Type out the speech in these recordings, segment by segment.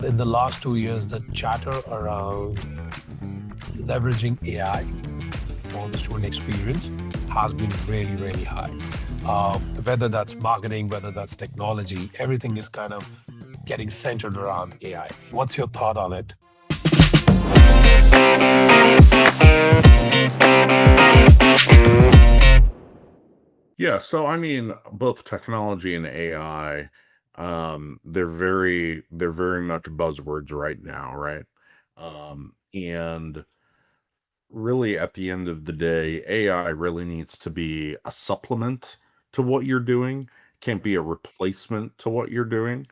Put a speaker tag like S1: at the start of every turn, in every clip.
S1: In the last 2 years, the chatter around leveraging AI for the student experience has been really, really high. Whether that's marketing, whether that's technology, everything is kind of getting centered around AI. What's your thought on it?
S2: Yeah, so I mean, both technology and AI, they're very much buzzwords right now, right? And really at the end of the day, AI really needs to be a supplement to what you're doing, can't be a replacement to what you're doing.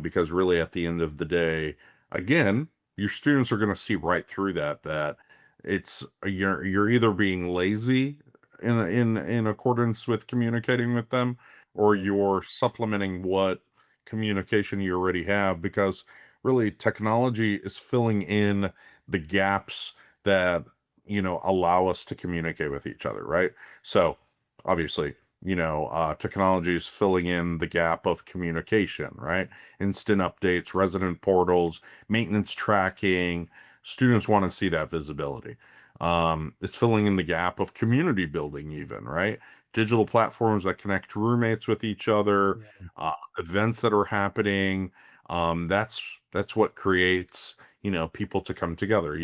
S2: Because really at the end of the day, again, your students are going to see right through that it's you're either being lazy in accordance with communicating with them, or
S1: Yeah.
S2: you're supplementing what communication you already have, because really technology is filling in the gaps that allow us to communicate with each other, right? So obviously, technology is filling in the gap of communication, right? Instant updates, resident portals, maintenance tracking. Students want to see that visibility. It's filling in the gap of community building, even, right? Digital platforms that connect roommates with each other,
S1: Yeah.
S2: events that are happening. That's what creates, people to come together.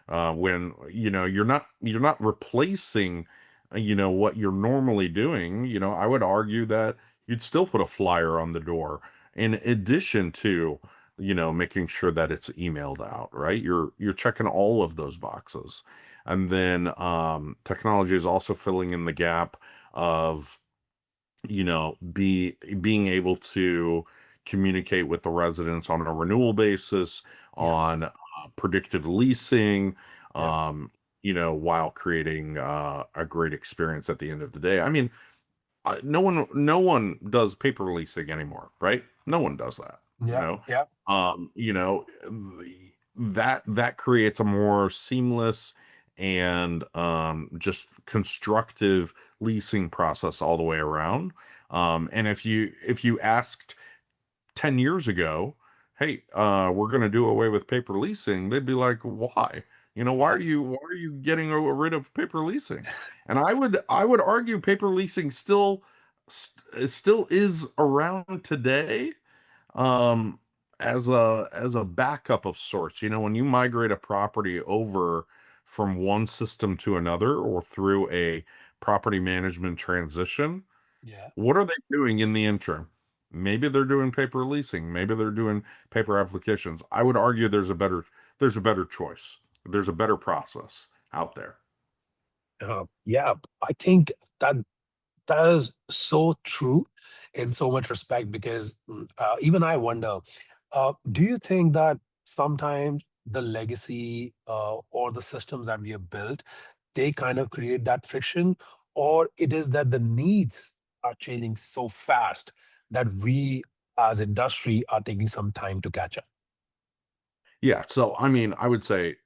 S2: When you're not replacing what you're normally doing. I would argue that you'd still put a flyer on the door in addition to making sure that it's emailed out, right? You're checking all of those boxes. And then technology is also filling in the gap of being able to communicate with the residents on a renewal basis,
S1: Yeah.
S2: on predictive leasing,
S1: Yeah.
S2: um, while creating a great experience at the end of the day. I mean, no one does paper leasing anymore, right? No one does that. You
S1: Yeah.
S2: know,
S1: Yeah.
S2: that creates a more seamless and just constructive leasing process all the way around. And if you asked 10 years ago, hey, we're going to do away with paper leasing, they'd be like, why? Why are you getting rid of paper leasing? And I would argue paper leasing still is around today, um as a backup of sorts. When you migrate a property over from one system to another, or through a property management transition,
S1: Yeah.
S2: what are they doing in the interim? Maybe they're doing paper leasing, maybe they're doing paper applications. I would argue there's a better choice. There's a better process out there.
S1: Yeah. I think that that is so true in so much respect because even I wonder, do you think that sometimes the legacy or the systems that we have built, they kind of create that friction, or it is that the needs are changing so fast that we as industry are taking some time to catch up?
S2: Yeah, so I mean, I would say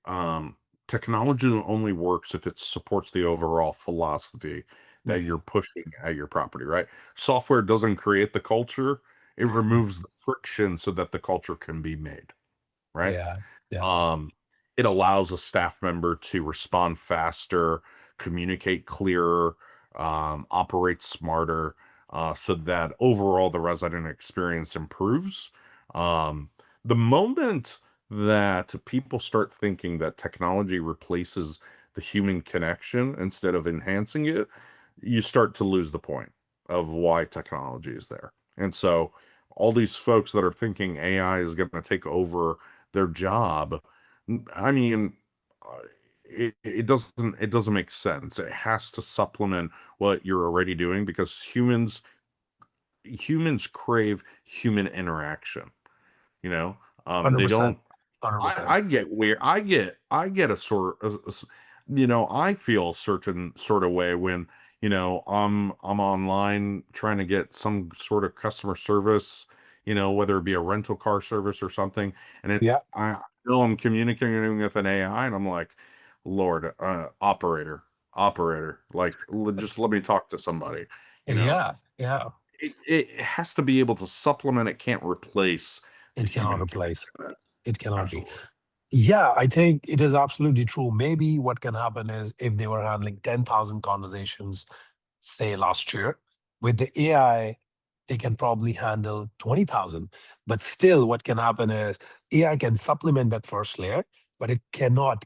S2: technology only works if it supports the overall philosophy that
S1: Yeah.
S2: you're pushing at your property, right? Software doesn't create the culture, it removes the friction so that the culture can be made, right?
S1: Yeah. Yeah.
S2: Um, it allows a staff member to respond faster, communicate clearer, operate smarter, so that overall the resident experience improves. The moment that people start thinking that technology replaces the human connection instead of enhancing it, you start to lose the point of why technology is there. And so, all these folks that are thinking AI is going to take over their job, I mean, it doesn't make sense. It has to supplement what you're already doing, because humans crave human interaction. You know, they
S1: 100%.
S2: don't. I
S1: 100%.
S2: get where I get a sort of, I feel a certain sort of way when I'm online trying to get some sort of customer service, whether it be a rental car service or something, and
S1: Yeah.
S2: I know I'm communicating with an AI, and I'm like, Lord, operator, like, just let me talk to somebody. You know,
S1: Yeah. Yeah.
S2: it has to be able to supplement. It can't replace
S1: It
S2: a
S1: cannot
S2: human
S1: replace.
S2: connection to that.
S1: It cannot be.
S2: Absolutely.
S1: Yeah, I think it is absolutely true. Maybe what can happen is if they were handling 10,000 conversations, say last year, with the AI, they can probably handle 20,000. But still, what can happen is AI can supplement that first layer, but it cannot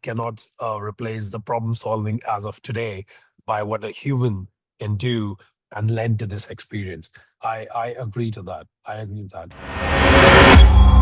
S1: replace the problem solving as of today by what a human can do and lend to this experience. I agree to that. I agree with that.